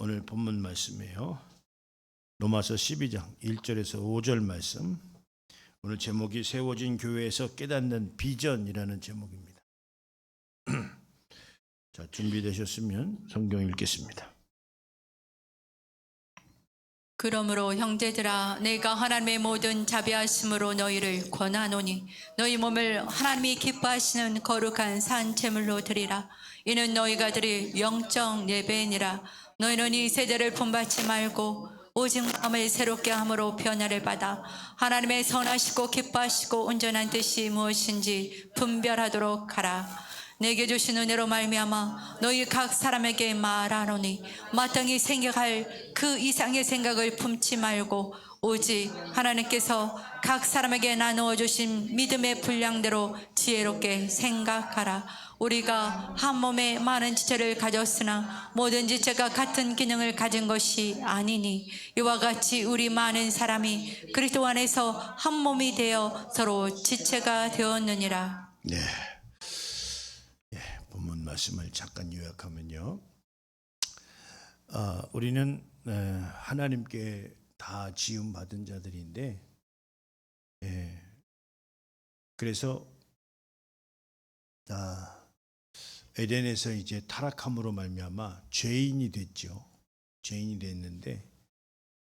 오늘 본문 말씀이에요. 로마서 12장 1절에서 5절 말씀. 오늘 제목이 세워진 교회에서 깨닫는 비전이라는 제목입니다. 자, 준비되셨으면 성경 읽겠습니다. 그러므로 형제들아, 내가 하나님의 모든 자비하심으로 너희를 권하노니 너희 몸을 하나님이 기뻐하시는 거룩한 산 제물로 드리라. 이는 너희가 드릴 영적 예배니라. 너희는 이 세대를 본받지 말고 오직 마음을 새롭게 함으로 변화를 받아 하나님의 선하시고 기뻐하시고 온전한 뜻이 무엇인지 분별하도록 하라. 내게 주신 은혜로 말미암아 너희 각 사람에게 말하노니 마땅히 생각할 그 이상의 생각을 품지 말고 오직 하나님께서 각 사람에게 나누어 주신 믿음의 분량대로 지혜롭게 생각하라. 우리가 한 몸에 많은 지체를 가졌으나 모든 지체가 같은 기능을 가진 것이 아니니 이와 같이 우리 많은 사람이 그리스도 안에서 한 몸이 되어 서로 지체가 되었느니라. 네. 본문 말씀을 잠깐 요약하면요. 우리는 하나님께 다 지음 받은 자들인데, 그래서 에덴에서 이제 타락함으로 말미암아 죄인이 됐죠. 죄인이 됐는데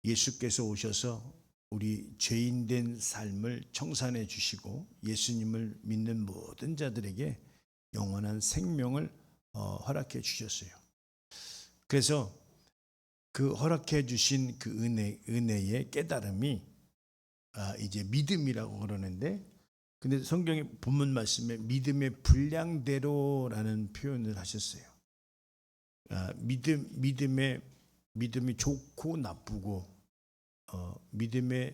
예수께서 오셔서 우리 죄인된 삶을 청산해 주시고 예수님을 믿는 모든 자들에게 영원한 생명을 허락해 주셨어요. 그래서 그 허락해 주신 그 은혜의 깨달음이 이제 믿음이라고 그러는데, 근데 성경의 본문 말씀에 믿음의 분량대로라는 표현을 하셨어요. 믿음이 좋고 나쁘고 믿음이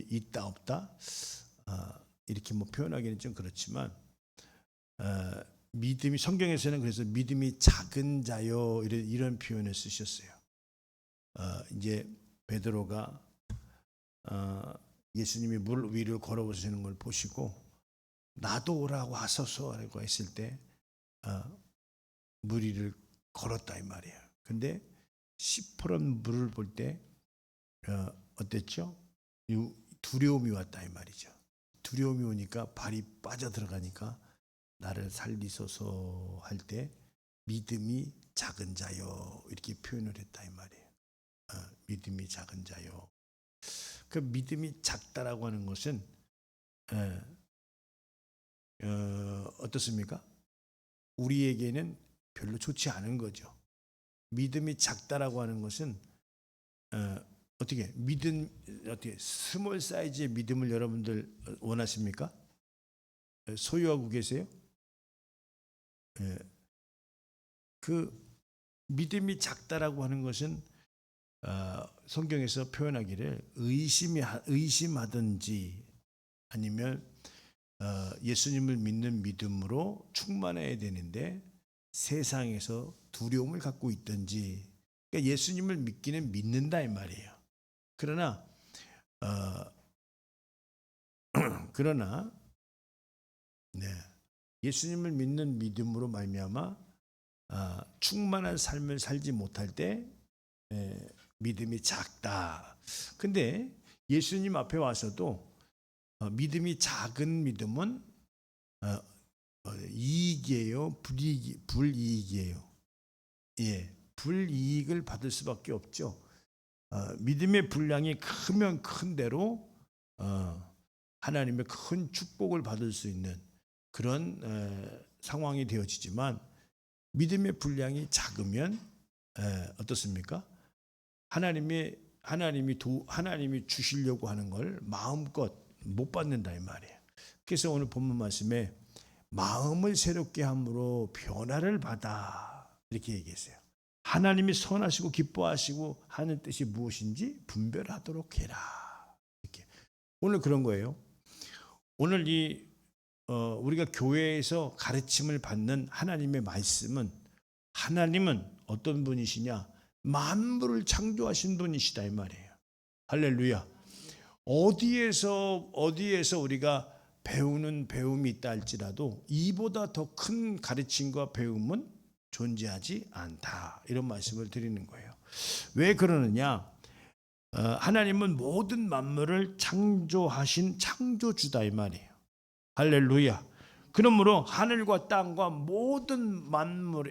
있다 없다 이렇게 표현하기는 좀 그렇지만, 믿음이 성경에서는 그래서 믿음이 작은 자요 이런 표현을 쓰셨어요. 이제 베드로가 예수님이 물 위를 걸어오시는 걸 보시고 나도 오라고 하소서라고 했을 때 물 위를 걸었다 이 말이에요. 근데 시퍼런 물을 볼 때 어땠죠? 두려움이 왔다 이 말이죠. 두려움이 오니까 발이 빠져 들어가니까 나를 살리소서 할 때 믿음이 작은 자요 이렇게 표현을 했다 이 말이에요. 믿음이 작은 자요. 그 믿음이 작다라고 하는 것은 어떻습니까? 우리에게는 별로 좋지 않은 거죠. 믿음이 작다라고 하는 것은 어떻게 스몰 사이즈의 믿음을 여러분들 원하십니까? 소유하고 계세요? 그 믿음이 작다라고 하는 것은 성경에서 표현하기를 의심하든지 아니면 예수님을 믿는 믿음으로 충만해야 되는데 세상에서 두려움을 갖고 있든지, 그러니까 예수님을 믿기는 믿는다 이 말이에요. 그러나 예수님을 믿는 믿음으로 말미암아 충만한 삶을 살지 못할 때 믿음이 작다. 근데 예수님 앞에 와서도 믿음이 작은 믿음은 이익이에요, 불이익이에요? 불이익을 받을 수밖에 없죠. 믿음의 분량이 크면 큰 대로 하나님의 큰 축복을 받을 수 있는 그런 상황이 되어지지만, 믿음의 분량이 작으면 어떻습니까? 하나님이 주시려고 하는 걸 마음껏 못 받는다 이 말이에요. 그래서 오늘 본문 말씀에 마음을 새롭게 함으로 변화를 받아 이렇게 얘기했어요. 하나님이 선하시고 기뻐하시고 하는 뜻이 무엇인지 분별하도록 해라. 이렇게 오늘 그런 거예요. 오늘 우리가 교회에서 가르침을 받는 하나님의 말씀은, 하나님은 어떤 분이시냐? 만물을 창조하신 분이시다 이 말이에요. 할렐루야. 어디에서 우리가 배우는 배움이 있다 할지라도 이보다 더 큰 가르침과 배움은 존재하지 않다. 이런 말씀을 드리는 거예요. 왜 그러느냐? 하나님은 모든 만물을 창조하신 창조주다 이 말이에요. 할렐루야. 그러므로 하늘과 땅과 모든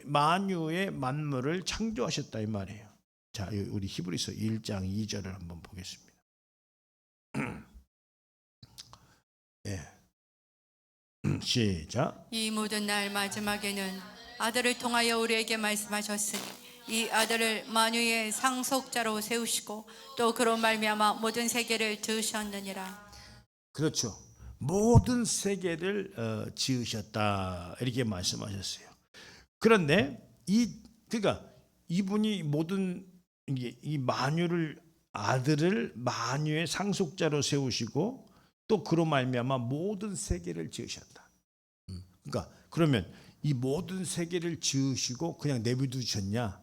만유의 만물을 창조하셨다 이 말이에요. 자, 우리 히브리서 1장 2절을 한번 보겠습니다. 예. 시작. 이 모든 날 마지막에는 아들을 통하여 우리에게 말씀하셨으니 이 아들을 만유의 상속자로 세우시고 또 그로 말미암아 모든 세계를 지으셨느니라. 그렇죠. 모든 세계를 지으셨다 이렇게 말씀하셨어요. 그런데 그러니까 이분이 모든 이 만유를 아들을 만유의 상속자로 세우시고 또 그로 말미암아 모든 세계를 지으셨다. 그러니까 그러면 이 모든 세계를 지으시고 그냥 내비두셨냐?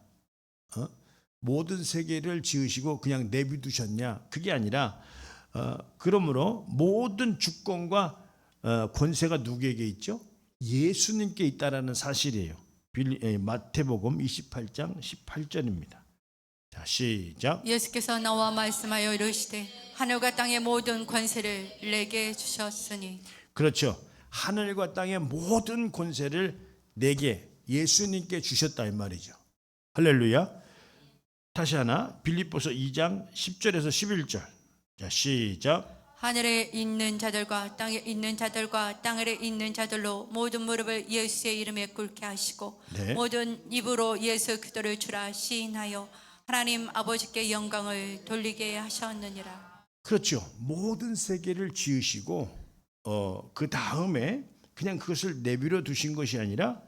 모든 세계를 지으시고 그냥 내비두셨냐? 그게 아니라 그러므로 모든 주권과 권세가 누구에게 있죠? 예수님께 있다라는 사실이에요. 마태복음 28장 18절입니다. 자, 시작. 예수께서 나와 말씀하여 이르시되 하늘과 땅의 모든 권세를 내게 주셨으니. 그렇죠. 하늘과 땅의 모든 권세를 내게 예수님께 주셨다 이 말이죠. 할렐루야. 다시 하나 빌립보서 2장 10절에서 11절. 자, 시작. 하늘에 있는 자들과 땅에 있는 자들과 땅 아래 있는 자들로 모든 무릎을 예수의 이름에 꿇게 하시고 네. 모든 입으로 예수 그리스도를 주라 시인하여 하나님 아버지께 영광을 돌리게 하셨느니라. 그렇죠. 모든 세계를 지으시고 그 다음에 그냥 그것을 내버려 두신 것이 아니라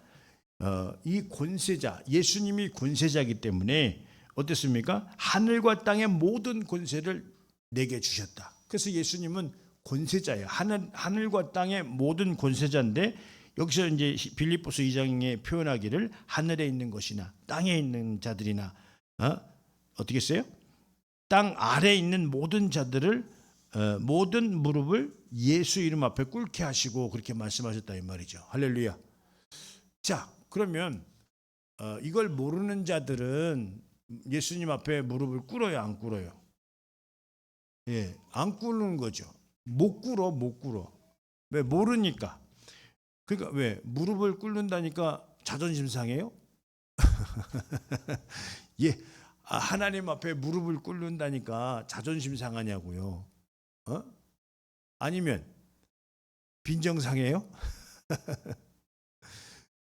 이 권세자 예수님이 권세자이기 때문에 어땠습니까? 하늘과 땅의 모든 권세를 내게 주셨다. 그래서 예수님은 권세자예요. 하늘과 땅의 모든 권세자인데 여기서 이제 빌립보서 2장에 표현하기를 하늘에 있는 것이나 땅에 있는 자들이나 어떻게 써요? 땅 아래에 있는 모든 자들을 모든 무릎을 예수 이름 앞에 꿇게 하시고 그렇게 말씀하셨다 이 말이죠. 할렐루야. 자, 그러면 이걸 모르는 자들은 예수님 앞에 무릎을 꿇어요, 안 꿇어요? 예, 안 꿇는 거죠. 못 꿇어. 왜? 모르니까. 그러니까 왜? 무릎을 꿇는다니까 자존심 상해요? 예, 하나님 앞에 무릎을 꿇는다니까 자존심 상하냐고요. 아니면 빈정 상해요?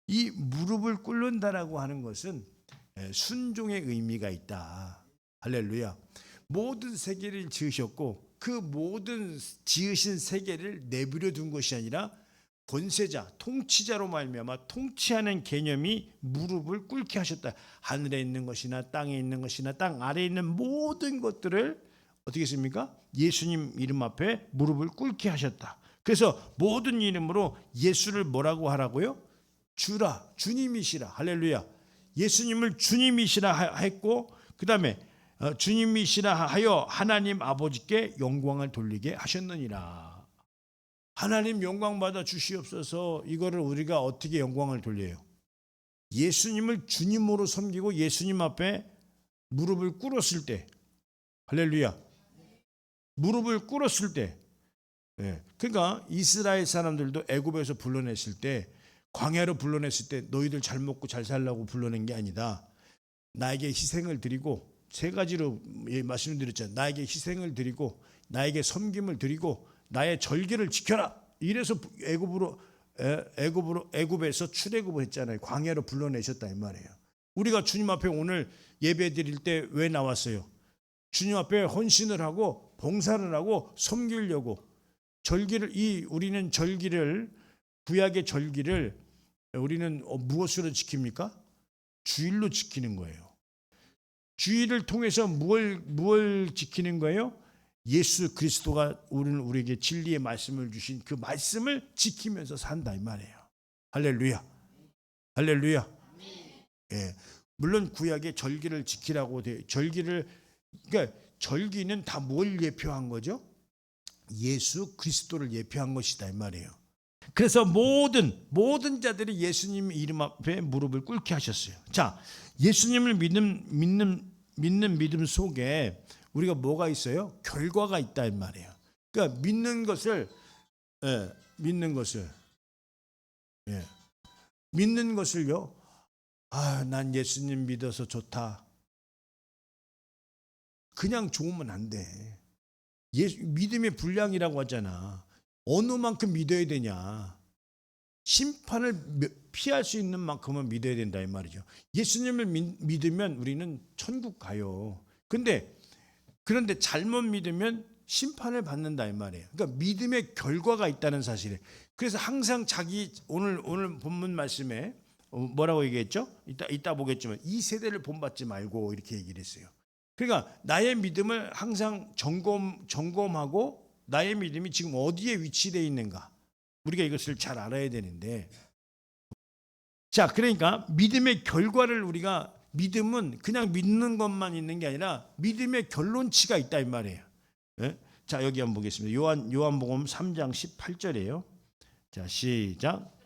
이 무릎을 꿇는다라고 하는 것은 순종의 의미가 있다. 할렐루야. 모든 세계를 지으셨고 그 모든 지으신 세계를 내버려 둔 것이 아니라 권세자, 통치자로 말미암아 통치하는 개념이 무릎을 꿇게 하셨다. 하늘에 있는 것이나 땅에 있는 것이나 땅 아래에 있는 모든 것들을 어떻게 했습니까? 예수님 이름 앞에 무릎을 꿇게 하셨다. 그래서 모든 이름으로 예수를 뭐라고 하라고요? 주라, 주님이시라. 할렐루야. 예수님을 주님이시라 했고 그 다음에 주님이시라 하여 하나님 아버지께 영광을 돌리게 하셨느니라. 하나님 영광 받아 주시옵소서. 이거를 우리가 어떻게 영광을 돌려요? 예수님을 주님으로 섬기고 예수님 앞에 무릎을 꿇었을 때, 할렐루야. 무릎을 꿇었을 때, 그러니까 이스라엘 사람들도 애굽에서 불러냈을 때, 광야로 불러냈을 때 너희들 잘 먹고 잘 살라고 불러낸 게 아니다. 나에게 희생을 드리고 세 가지로 말씀드렸잖아요. 나에게 희생을 드리고 나에게 섬김을 드리고 나의 절기를 지켜라. 이래서 애굽에서 출애굽을 했잖아요. 광야로 불러내셨다 이 말이에요. 우리가 주님 앞에 오늘 예배 드릴 때 왜 나왔어요? 주님 앞에 헌신을 하고 봉사를 하고 섬기려고. 우리는 절기를, 구약의 절기를 우리는 무엇으로 지킵니까? 주일로 지키는 거예요. 주일을 통해서 무엇을 지키는 거예요? 예수 그리스도가 우리에게 진리의 말씀을 주신 그 말씀을 지키면서 산다 이 말이에요. 할렐루야. 할렐루야. 예. 물론 구약의 절기를 지키라고 돼요. 그러니까 절기는 다 뭘 예표한 거죠? 예수 그리스도를 예표한 것이다 이 말이에요. 그래서 모든 자들이 예수님 이름 앞에 무릎을 꿇게 하셨어요. 자, 예수님을 믿는 믿음 속에 우리가 뭐가 있어요? 결과가 있다 이 말이에요. 그러니까 믿는 것을 믿는 것을요. 난 예수님 믿어서 좋다. 그냥 좋으면 안 돼. 믿음의 분량이라고 하잖아. 어느 만큼 믿어야 되냐. 심판을 피할 수 있는 만큼은 믿어야 된다 이 말이죠. 예수님을 믿으면 우리는 천국 가요. 그런데 잘못 믿으면 심판을 받는다 이 말이에요. 그러니까 믿음의 결과가 있다는 사실이에요. 그래서 항상 오늘 본문 말씀에 뭐라고 얘기했죠? 이따 보겠지만 이 세대를 본받지 말고 이렇게 얘기를 했어요. 그러니까 나의 믿음을 항상 점검하고 나의 믿음이 지금 어디에 위치되어 있는가 우리가 이것을 잘 알아야 되는데, 자, 그러니까 믿음의 결과를 우리가 믿음은 그냥 믿는 것만 있는 게 아니라 믿음의 결론치가 있다 이 말이에요. 예? 자, 여기 한번 보겠습니다. 요한복음 3장 18절이에요. 자, 시작.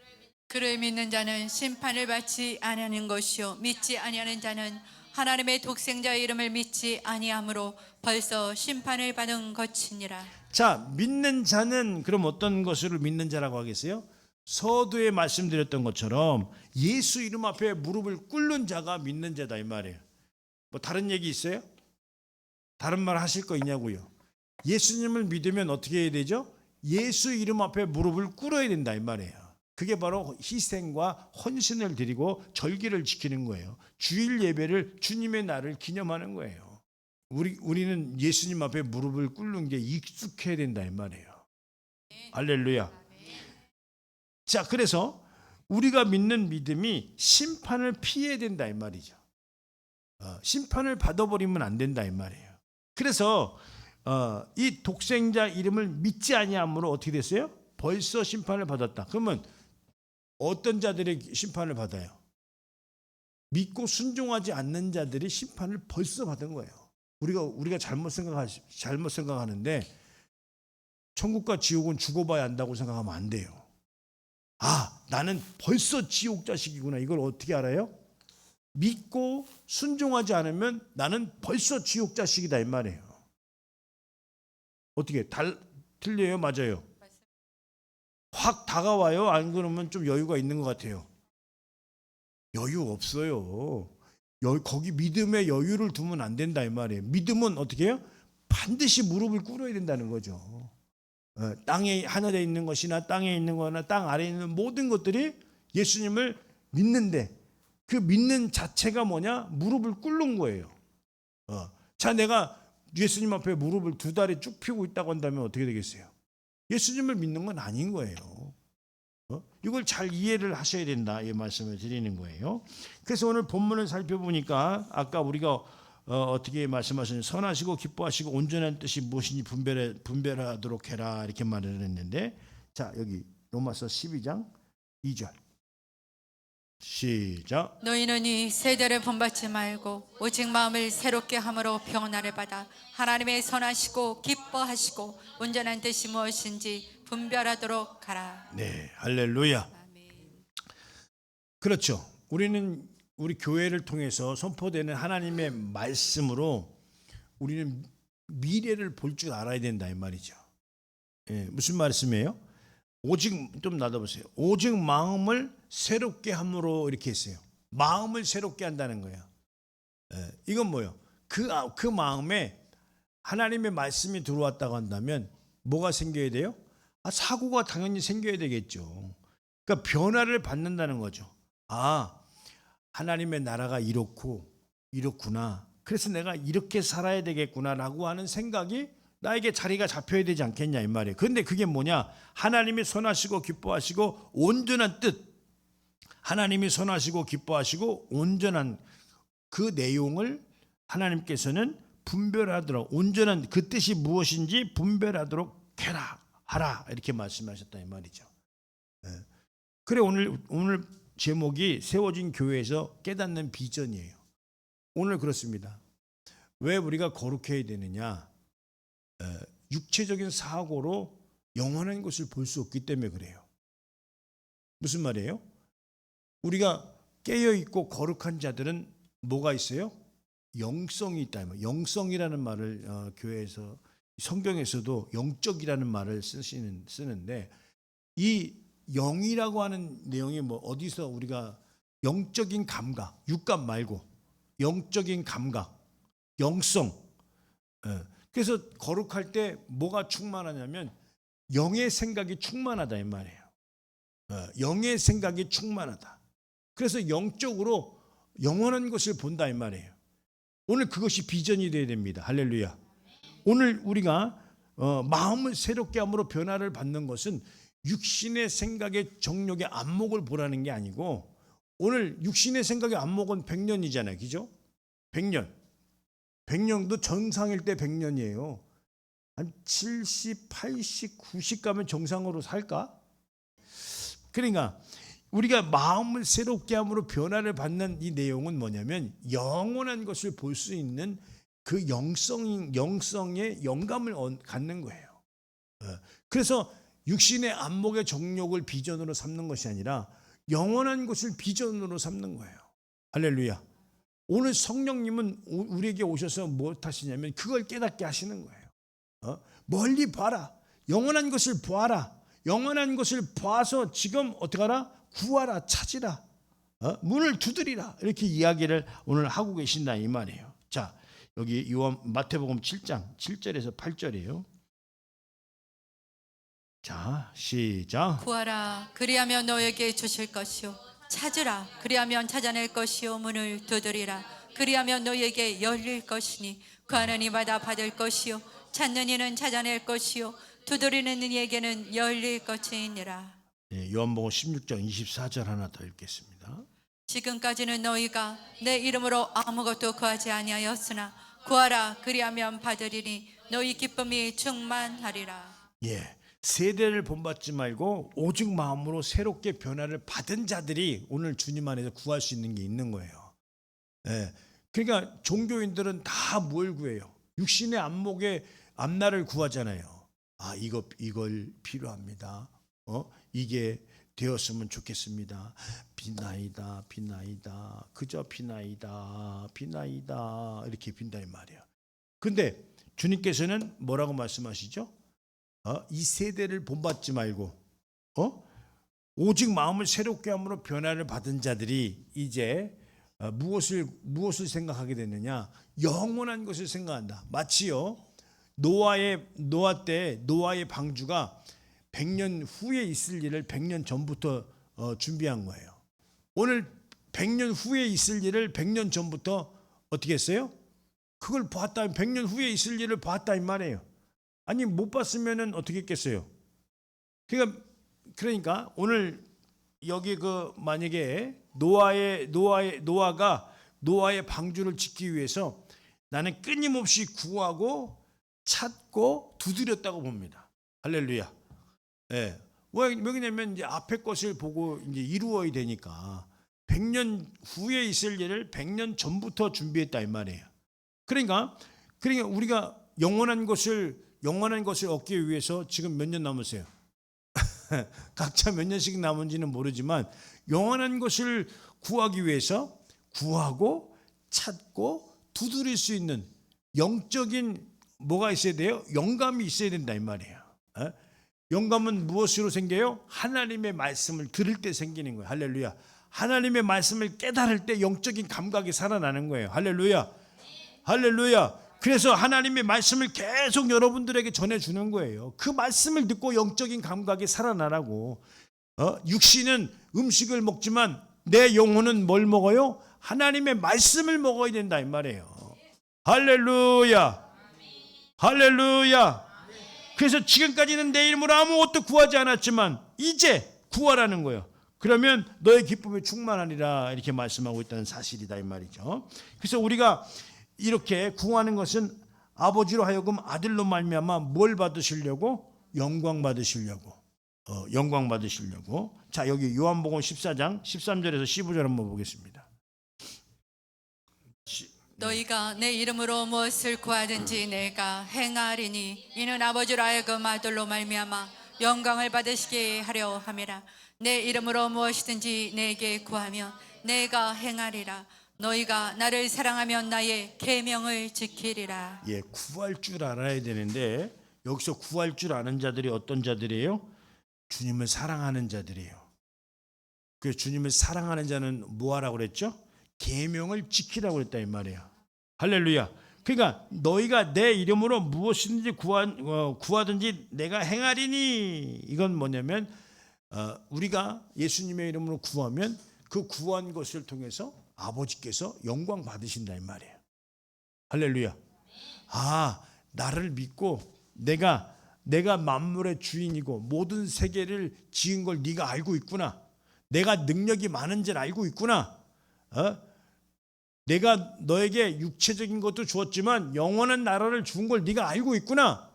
그를 믿는 자는 심판을 받지 아니하는 것이요 믿지 아니하는 자는 하나님의 독생자의 이름을 믿지 아니하므로 벌써 심판을 받은 것이니라. 자, 믿는 자는 그럼 어떤 것을 믿는 자라고 하겠어요? 서두에 말씀드렸던 것처럼 예수 이름 앞에 무릎을 꿇는 자가 믿는 자다 이 말이에요. 뭐 다른 얘기 있어요? 다른 말 하실 거 있냐고요? 예수님을 믿으면 어떻게 해야 되죠? 예수 이름 앞에 무릎을 꿇어야 된다 이 말이에요. 그게 바로 희생과 헌신을 드리고 절기를 지키는 거예요. 주일 예배를 주님의 날을 기념하는 거예요. 우리는 예수님 앞에 무릎을 꿇는 게 익숙해야 된다 이 말이에요. 할렐루야. 자, 그래서 우리가 믿는 믿음이 심판을 피해야 된다 이 말이죠. 심판을 받아버리면 안 된다 이 말이에요. 그래서 이 독생자 이름을 믿지 아니함으로 어떻게 됐어요? 벌써 심판을 받았다. 그러면 어떤 자들이 심판을 받아요? 믿고 순종하지 않는 자들이 심판을 벌써 받은 거예요. 우리가 잘못 생각하는데 천국과 지옥은 죽어봐야 한다고 생각하면 안 돼요. 나는 벌써 지옥 자식이구나. 이걸 어떻게 알아요? 믿고 순종하지 않으면 나는 벌써 지옥 자식이다 이 말이에요. 어떻게 틀려요? 맞아요? 확 다가와요? 안 그러면 좀 여유가 있는 것 같아요. 여유 없어요. 거기 믿음에 여유를 두면 안 된다 이 말이에요. 믿음은 어떻게 해요? 반드시 무릎을 꿇어야 된다는 거죠. 땅에 하늘에 있는 것이나 땅에 있는 거나 땅 아래에 있는 모든 것들이 예수님을 믿는데 그 믿는 자체가 뭐냐? 무릎을 꿇는 거예요. 자, 내가 예수님 앞에 무릎을 두 다리 쭉 펴고 있다고 한다면 어떻게 되겠어요? 예수님을 믿는 건 아닌 거예요. 이걸 잘 이해를 하셔야 된다 이 말씀을 드리는 거예요. 그래서 오늘 본문을 살펴보니까 아까 우리가 어떻게 말씀하셨는지 선하시고 기뻐하시고 온전한 뜻이 무엇인지 분별하도록 해라 이렇게 말을 했는데, 자, 여기 로마서 12장 2절 시작. 너희는 이 세대를 본받지 말고 오직 마음을 새롭게 함으로 평안을 받아 하나님의 선하시고 기뻐하시고 온전한 뜻이 무엇인지 분별하도록 하라. 네, 할렐루야. 아멘. 그렇죠. 우리는 우리 교회를 통해서 선포되는 하나님의 말씀으로 우리는 미래를 볼 줄 알아야 된다 이 말이죠. 무슨 말씀이에요? 오직 좀 놔둬보세요. 오직 마음을 새롭게 함으로 이렇게 했어요. 마음을 새롭게 한다는 거예요. 이건 뭐예요? 그 마음에 하나님의 말씀이 들어왔다고 한다면 뭐가 생겨야 돼요? 사고가 당연히 생겨야 되겠죠. 그러니까 변화를 받는다는 거죠. 하나님의 나라가 이렇구나. 그래서 내가 이렇게 살아야 되겠구나라고 하는 생각이 나에게 자리가 잡혀야 되지 않겠냐 이 말이에요. 그런데 그게 뭐냐? 하나님이 선하시고 기뻐하시고 온전한 뜻. 하나님이 선하시고 기뻐하시고 온전한 그 내용을 하나님께서는 분별하도록, 온전한 그 뜻이 무엇인지 분별하도록 하라 이렇게 말씀하셨다 이 말이죠. 그래, 오늘 제목이 세워진 교회에서 깨닫는 비전이에요. 오늘 그렇습니다. 왜 우리가 거룩해야 되느냐? 육체적인 사고로 영원한 것을 볼 수 없기 때문에 그래요. 무슨 말이에요? 우리가 깨어 있고 거룩한 자들은 뭐가 있어요? 영성이 있다. 영성이라는 말을 교회에서 성경에서도 영적이라는 말을 쓰는데 이 영이라고 하는 내용이 뭐 어디서 우리가 영적인 감각, 육감 말고 영적인 감각, 영성. 그래서 거룩할 때 뭐가 충만하냐면 영의 생각이 충만하다 이 말이에요. 영의 생각이 충만하다. 그래서 영적으로 영원한 것을 본다 이 말이에요. 오늘 그것이 비전이 되어야 됩니다. 할렐루야. 오늘 우리가 마음을 새롭게 함으로 변화를 받는 것은 육신의 생각의 정욕의 안목을 보라는 게 아니고, 오늘 육신의 생각의 안목은 100년이잖아요. 그죠? 100년. 100년도 정상일 때 100년이에요. 한 70, 80, 90 가면 정상으로 살까? 그러니까 우리가 마음을 새롭게 함으로 변화를 받는 이 내용은 뭐냐면 영원한 것을 볼 수 있는 그 영성의 영감을 갖는 거예요. 그래서 육신의 안목의 정욕을 비전으로 삼는 것이 아니라 영원한 것을 비전으로 삼는 거예요. 할렐루야. 오늘 성령님은 우리에게 오셔서 무엇 하시냐면 그걸 깨닫게 하시는 거예요. 멀리 봐라. 영원한 것을 보아라. 영원한 것을 봐서 지금 어떻게 하라? 구하라, 찾으라, 문을 두드리라, 이렇게 이야기를 오늘 하고 계신다 이 말이에요. 자, 여기 마태복음 7장 7절에서 8절이에요. 자, 시작. 구하라 그리하면 너에게 주실 것이요 찾으라 그리하면 찾아낼 것이요 문을 두드리라 그리하면 너에게 열릴 것이니 구하는 이마다 받을 것이요 찾는 이는 찾아낼 것이요 두드리는 이에게는 열릴 것이니라. 요한복음 16장 24절 하나 더 읽겠습니다. 지금까지는 너희가 내 이름으로 아무것도 구하지 아니하였으나 구하라 그리하면 받으리니 너희 기쁨이 충만하리라. 세대를 본받지 말고 오직 마음으로 새롭게 변화를 받은 자들이 오늘 주님 안에서 구할 수 있는 게 있는 거예요. 그러니까 종교인들은 다 뭘 구해요? 육신의 안목의 앞날을 구하잖아요. 이걸 필요합니다. 이게 되었으면 좋겠습니다. 비나이다, 비나이다, 그저 비나이다, 비나이다, 이렇게 빈다 이 말이에요. 근데 주님께서는 뭐라고 말씀하시죠? 이 세대를 본받지 말고 오직 마음을 새롭게 함으로 변화를 받은 자들이 이제 무엇을 생각하게 됐느냐? 영원한 것을 생각한다. 마치요 노아 때 노아의 방주가 100년 후에 있을 일을 100년 전부터 준비한 거예요. 오늘 100년 후에 있을 일을 100년 전부터 어떻게 했어요? 그걸 봤다. 100년 후에 있을 일을 봤다 이 말이에요. 아니 못 봤으면은 어떻게 했겠어요? 그러니까 오늘 여기 만약에 노아가 노아의 방주를 짓기 위해서 나는 끊임없이 구하고 찾고 두드렸다고 봅니다. 할렐루야. 왜냐면 이제 앞에 것을 보고 이제 이루어야 되니까 100년 후에 있을 일을 100년 전부터 준비했다 이 말이에요. 그러니까 우리가 영원한 것을 얻기 위해서 지금 몇 년 남으세요? 각자 몇 년씩 남은지는 모르지만 영원한 것을 구하기 위해서 구하고 찾고 두드릴 수 있는 영적인 뭐가 있어야 돼요? 영감이 있어야 된다 이 말이에요. 영감은 무엇으로 생겨요? 하나님의 말씀을 들을 때 생기는 거예요. 할렐루야. 하나님의 말씀을 깨달을 때 영적인 감각이 살아나는 거예요. 할렐루야. 할렐루야. 그래서 하나님의 말씀을 계속 여러분들에게 전해주는 거예요. 그 말씀을 듣고 영적인 감각이 살아나라고. 육신은 음식을 먹지만 내 영혼은 뭘 먹어요? 하나님의 말씀을 먹어야 된다 이 말이에요. 할렐루야. 할렐루야. 그래서 지금까지는 내 이름으로 아무것도 구하지 않았지만 이제 구하라는 거예요. 그러면 너의 기쁨이 충만하리라 이렇게 말씀하고 있다는 사실이다 이 말이죠. 그래서 우리가 이렇게 구하는 것은 아버지로 하여금 아들로 말미암아 뭘 받으시려고? 영광 받으시려고. 영광 받으시려고. 자, 여기 요한복음 14장 13절에서 15절 한번 보겠습니다. 너희가 내 이름으로 무엇을 구하든지 내가 행하리니 이는 아버지로 하여금 아들로 말미암아 영광을 받으시게 하려 함이라. 내 이름으로 무엇이든지 내게 구하면 내가 행하리라. 너희가 나를 사랑하면 나의 계명을 지키리라. 예, 구할 줄 알아야 되는데 여기서 구할 줄 아는 자들이 어떤 자들이에요? 주님을 사랑하는 자들이에요. 그 주님을 사랑하는 자는 뭐 하라고 그랬죠? 계명을 지키라고 그랬다 이 말이에요. 할렐루야. 그러니까 너희가 내 이름으로 무엇이든지 구하든지 내가 행하리니, 이건 뭐냐면 우리가 예수님의 이름으로 구하면 그 구한 것을 통해서 아버지께서 영광 받으신다 이 말이에요. 할렐루야. 아, 나를 믿고 내가 만물의 주인이고 모든 세계를 지은 걸 네가 알고 있구나. 내가 능력이 많은 줄 알고 있구나. 내가 너에게 육체적인 것도 주었지만 영원한 나라를 준 걸 네가 알고 있구나.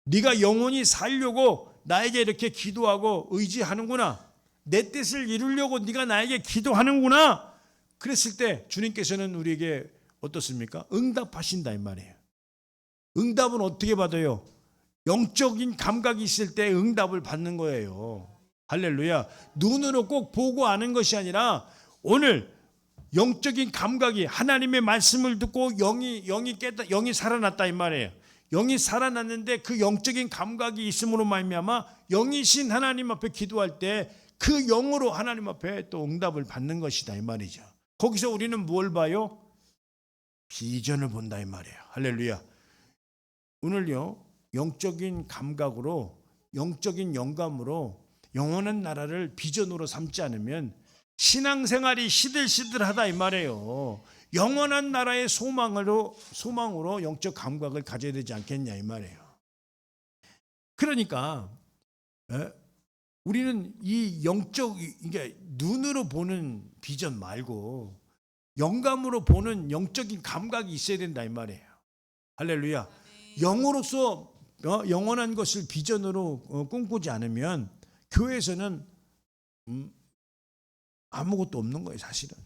네가 영원히 살려고 나에게 이렇게 기도하고 의지하는구나. 내 뜻을 이루려고 네가 나에게 기도하는구나. 그랬을 때 주님께서는 우리에게 어떻습니까? 응답하신다 이 말이에요. 응답은 어떻게 받아요? 영적인 감각이 있을 때 응답을 받는 거예요. 할렐루야. 눈으로 꼭 보고 아는 것이 아니라 오늘 영적인 감각이, 하나님의 말씀을 듣고 영이 살아났다 이 말이에요. 영이 살아났는데 그 영적인 감각이 있음으로 말미암아 영이신 하나님 앞에 기도할 때 그 영으로 하나님 앞에 또 응답을 받는 것이다 이 말이죠. 거기서 우리는 뭘 봐요? 비전을 본다 이 말이에요. 할렐루야. 오늘요, 영적인 감각으로, 영적인 영감으로 영원한 나라를 비전으로 삼지 않으면 신앙생활이 시들시들하다 이 말이에요. 영원한 나라의 소망으로 영적 감각을 가져야 되지 않겠냐 이 말이에요. 그러니까 우리는 이 영적, 이게 눈으로 보는 비전 말고 영감으로 보는 영적인 감각이 있어야 된다 이 말이에요. 할렐루야. 영으로서 영원한 것을 비전으로 꿈꾸지 않으면 교회에서는 아무것도 없는 거예요 사실은.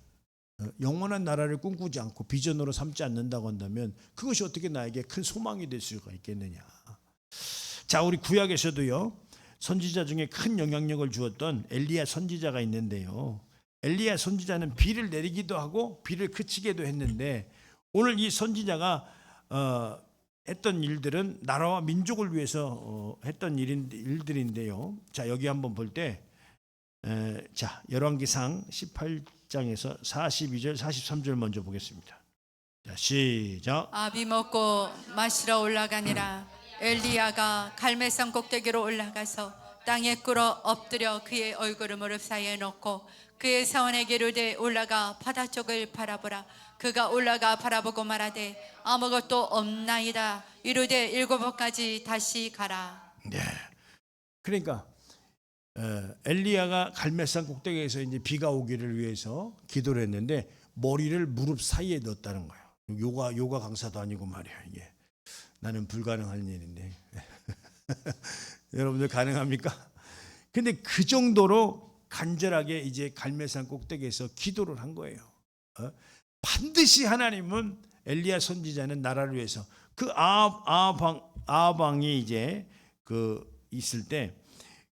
영원한 나라를 꿈꾸지 않고 비전으로 삼지 않는다고 한다면 그것이 어떻게 나에게 큰 소망이 될 수가 있겠느냐. 자, 우리 구약에서도요, 선지자 중에 큰 영향력을 주었던 엘리야 선지자가 있는데요, 엘리야 선지자는 비를 내리기도 하고 비를 그치게도 했는데 오늘 이 선지자가 했던 일들은 나라와 민족을 위해서 했던 일들인데요. 자, 여기 한번 볼 때 자, 열왕기상 18장에서 42절 43절 먼저 보겠습니다. 자, 시작. 아비 먹고 마시러 올라가니라. 엘리야가 갈멜산 꼭대기로 올라가서 땅에 꿇어 엎드려 그의 얼굴을 무릎 사이에 놓고 그의 사원에게 이르되 올라가 바다 쪽을 바라보라. 그가 올라가 바라보고 말하되 아무것도 없나이다. 이르되 7번까지 다시 가라. 네. 그러니까 엘리야가 갈멜산 꼭대기에서 이제 비가 오기를 위해서 기도를 했는데 머리를 무릎 사이에 넣었다는 거예요. 요가 강사도 아니고 말이야 이게. 나는 불가능한 일인데 여러분들 가능합니까? 근데 그 정도로 간절하게 이제 갈멜산 꼭대기에서 기도를 한 거예요. 반드시 하나님은 엘리야 선지자는 나라를 위해서 그 아합왕이 이제 있을 때,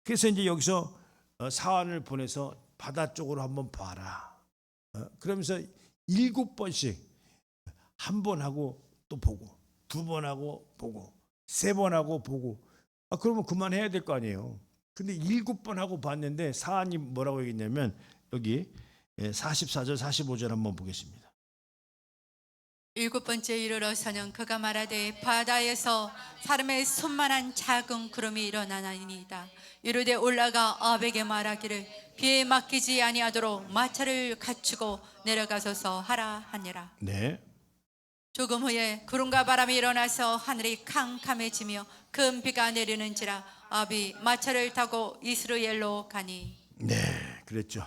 그래서 이제 여기서 사환을 보내서 바다 쪽으로 한번 봐라. 그러면서 7번씩 한 번 하고 또 보고 2번 하고 보고 3번 하고 보고, 그러면 그만해야 될 거 아니에요. 근데 7번 하고 봤는데 사안이 뭐라고 얘기했냐면 여기 44절 45절 한번 보겠습니다. 7번째 이르러서는 그가 말하되 바다에서 사람의 손만한 작은 구름이 일어나나이다. 이르되 올라가 아합에게 말하기를 비에 맡기지 아니하도록 마차를 갖추고 내려가소서 하라 하니라. 네. 조금 후에 구름과 바람이 일어나서 하늘이 캄캄해지며 큰 비가 내리는지라 아합이 마차를 타고 이스라엘로 가니. 네, 그랬죠.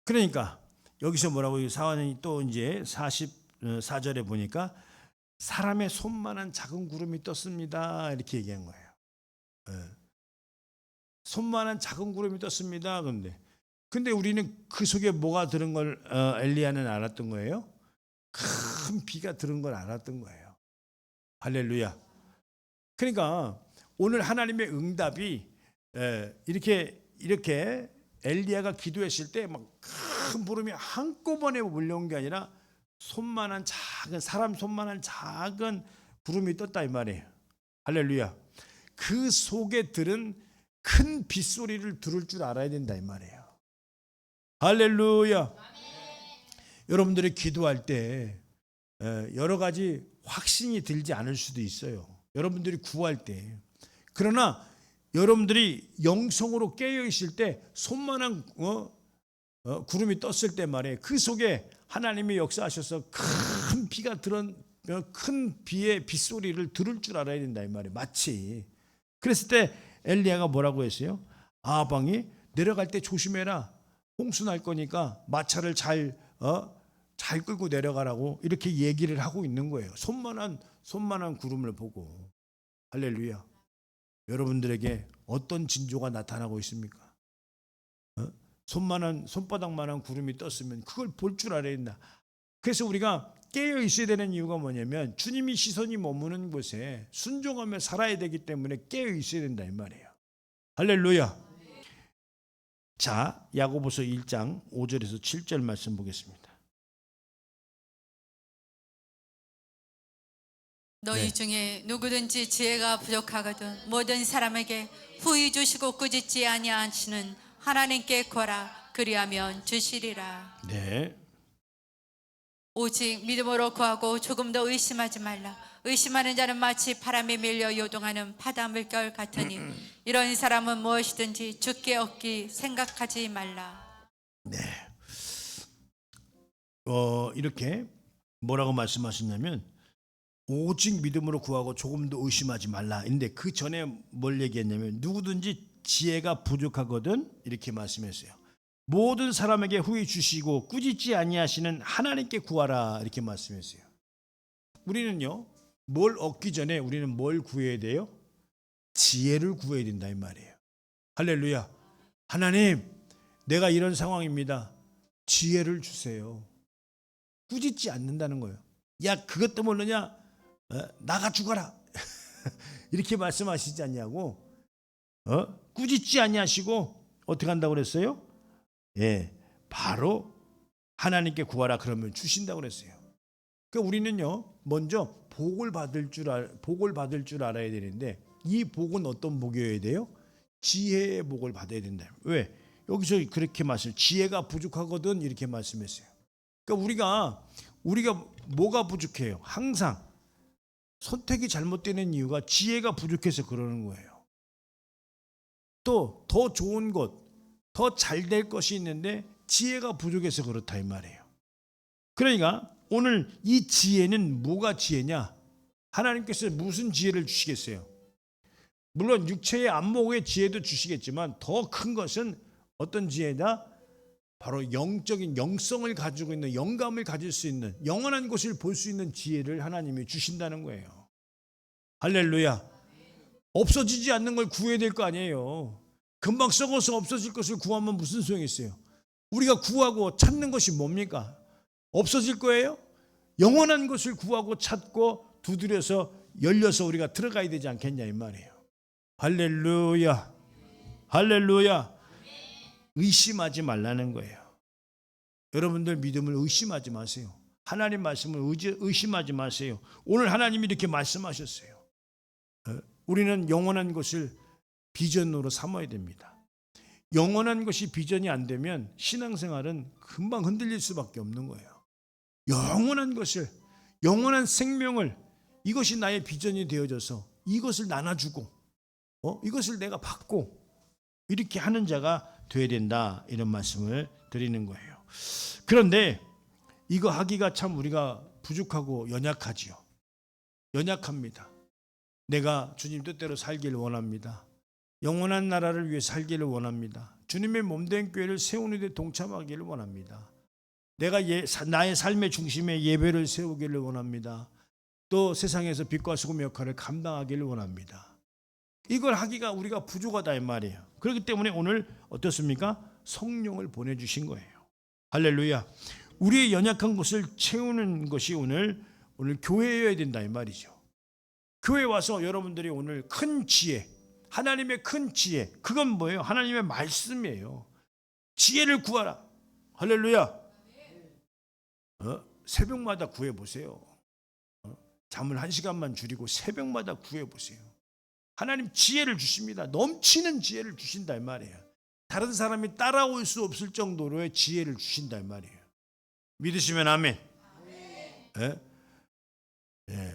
그러니까 여기서 뭐라고 사환이 또 이제 44절에 보니까 사람의 손만한 작은 구름이 떴습니다 이렇게 얘기한 거예요. 손만한 작은 구름이 떴습니다. 근데 우리는 그 속에 뭐가 들은 걸 엘리야는 알았던 거예요. 큰 비가 들은 걸 알았던 거예요. 할렐루야. 그러니까 오늘 하나님의 응답이 이렇게 이렇게 엘리야가 기도했을 때 막 큰 구름이 한꺼번에 몰려온 게 아니라 손만한 작은, 사람 손만한 작은 구름이 떴다 이 말이에요. 할렐루야. 그 속에 들은 큰 빗소리를 들을 줄 알아야 된다 이 말이에요. 할렐루야. 여러분들이 기도할 때 여러 가지 확신이 들지 않을 수도 있어요. 여러분들이 구할 때. 그러나 여러분들이 영성으로 깨어 있을 때 손만한 구름이 떴을 때 말이에요. 그 속에 하나님이 역사하셔서 큰 비가 큰 비의 빗소리를 들을 줄 알아야 된다 이 말이에요. 마치 그랬을 때 엘리야가 뭐라고 했어요? 아방이 내려갈 때 조심해라. 홍수 날 거니까 마차를 잘 끌고 내려가라고 이렇게 얘기를 하고 있는 거예요. 손만한 구름을 보고. 할렐루야. 여러분들에게 어떤 징조가 나타나고 있습니까? 손바닥만한 구름이 떴으면 그걸 볼 줄 알아야 된다. 그래서 우리가 깨어 있어야 되는 이유가 뭐냐면 주님이 시선이 머무는 곳에 순종하며 살아야 되기 때문에 깨어 있어야 된다 이 말이에요. 할렐루야. 자, 야고보서 1장 5절에서 7절 말씀 보겠습니다. 너희 중에 누구든지 지혜가 부족하거든 모든 사람에게 후히 주시고 꾸짖지 아니하시는 하나님께 구하라. 그리하면 주시리라. 네. 오직 믿음으로 구하고 조금 더 의심하지 말라. 의심하는 자는 마치 바람에 밀려 요동하는 바다 물결 같으니 이런 사람은 무엇이든지 주께 얻기 생각하지 말라. 네. 이렇게 뭐라고 말씀하셨냐면 오직 믿음으로 구하고 조금 더 의심하지 말라. 근데 그 전에 뭘 얘기했냐면 누구든지 지혜가 부족하거든 이렇게 말씀했어요. 모든 사람에게 후히 주시고 꾸짖지 아니하시는 하나님께 구하라 이렇게 말씀했어요. 우리는요 뭘 얻기 전에 우리는 뭘 구해야 돼요? 지혜를 구해야 된다 이 말이에요. 할렐루야. 하나님 내가 이런 상황입니다. 지혜를 주세요. 꾸짖지 않는다는 거예요. 야 그것도 모르냐? 나가 죽어라. 이렇게 말씀하시지 않냐고. 꾸짖지 아니하시고 어떻게 한다고 그랬어요? 예, 바로 하나님께 구하라 그러면 주신다고 그랬어요. 그러니까 우리는요 먼저 복을 받을 줄 알아야 되는데 이 복은 어떤 복이어야 돼요? 지혜의 복을 받아야 된다. 왜? 여기서 그렇게 지혜가 부족하거든 이렇게 말씀했어요. 그러니까 우리가 뭐가 부족해요? 항상 선택이 잘못되는 이유가 지혜가 부족해서 그러는 거예요. 또 더 좋은 것, 더 잘 될 것이 있는데 지혜가 부족해서 그렇다 이 말이에요. 그러니까 오늘 이 지혜는 뭐가 지혜냐? 하나님께서 무슨 지혜를 주시겠어요? 물론 육체의 안목의 지혜도 주시겠지만 더 큰 것은 어떤 지혜다? 바로 영적인 영성을 가지고 있는 영감을 가질 수 있는 영원한 것을 볼 수 있는 지혜를 하나님이 주신다는 거예요. 할렐루야. 없어지지 않는 걸 구해야 될 거 아니에요. 금방 썩어서 없어질 것을 구하면 무슨 소용이 있어요? 우리가 구하고 찾는 것이 뭡니까? 없어질 거예요? 영원한 것을 구하고 찾고 두드려서 열려서 우리가 들어가야 되지 않겠냐 이 말이에요. 할렐루야. 할렐루야. 의심하지 말라는 거예요. 여러분들 믿음을 의심하지 마세요. 하나님 말씀을 의심하지 마세요. 오늘 하나님이 이렇게 말씀하셨어요. 우리는 영원한 것을 비전으로 삼아야 됩니다. 영원한 것이 비전이 안 되면 신앙생활은 금방 흔들릴 수밖에 없는 거예요. 영원한 것을, 영원한 생명을, 이것이 나의 비전이 되어져서 이것을 나눠주고 이것을 내가 받고 이렇게 하는 자가 돼야 된다 이런 말씀을 드리는 거예요. 그런데 이거 하기가 참 우리가 부족하고 연약하지요. 연약합니다. 내가 주님 뜻대로 살기를 원합니다. 영원한 나라를 위해 살기를 원합니다. 주님의 몸된 교회를 세우는 데 동참하기를 원합니다. 내가 나의 삶의 중심에 예배를 세우기를 원합니다. 또 세상에서 빛과 소금 역할을 감당하기를 원합니다. 이걸 하기가 우리가 부족하다 이 말이에요. 그렇기 때문에 오늘 어떻습니까? 성령을 보내주신 거예요. 할렐루야. 우리의 연약한 것을 채우는 것이 오늘 교회여야 된다 이 말이죠. 교회 와서 여러분들이 오늘 큰 지혜, 하나님의 큰 지혜, 그건 뭐예요? 하나님의 말씀이에요. 지혜를 구하라. 할렐루야. 새벽마다 구해보세요. 잠을 1시간만 줄이고 새벽마다 구해보세요. 하나님 지혜를 주십니다. 넘치는 지혜를 주신다 이 말이에요. 다른 사람이 따라올 수 없을 정도로의 지혜를 주신다 이 말이에요. 믿으시면 아멘. 예? 예.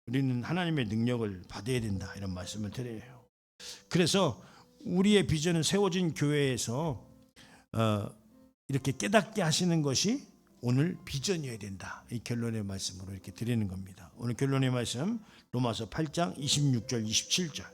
우리는 하나님의 능력을 받아야 된다 이런 말씀을 드려요. 그래서 우리의 비전은 세워진 교회에서 이렇게 깨닫게 하시는 것이 오늘 비전이어야 된다. 이 결론의 말씀으로 이렇게 드리는 겁니다. 오늘 결론의 말씀 로마서 8장 26절 27절.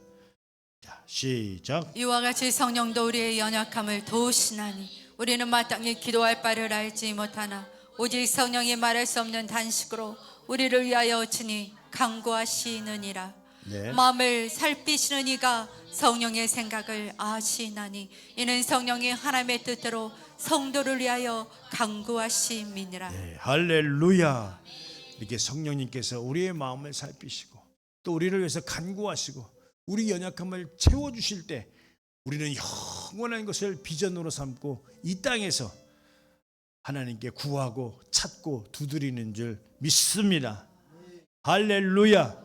자, 시작. 이와 같이 성령도 우리의 연약함을 도우시나니 우리는 마땅히 기도할 바를 알지 못하나 오직 성령이 말할 수 없는 단식으로 우리를 위하여 친히 간구하시느니라. 네. 마음을 살피시는 이가 성령의 생각을 아시나니 이는 성령이 하나님의 뜻대로 성도를 위하여 간구하심이니라. 네, 할렐루야. 이렇게 성령님께서 우리의 마음을 살피시고 또 우리를 위해서 간구하시고 우리 연약함을 채워주실 때 우리는 영원한 것을 비전으로 삼고 이 땅에서 하나님께 구하고 찾고 두드리는 줄 믿습니다. 할렐루야.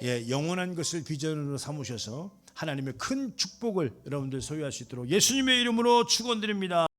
예, 영원한 것을 비전으로 삼으셔서 하나님의 큰 축복을 여러분들 소유할 수 있도록 예수님의 이름으로 축원드립니다.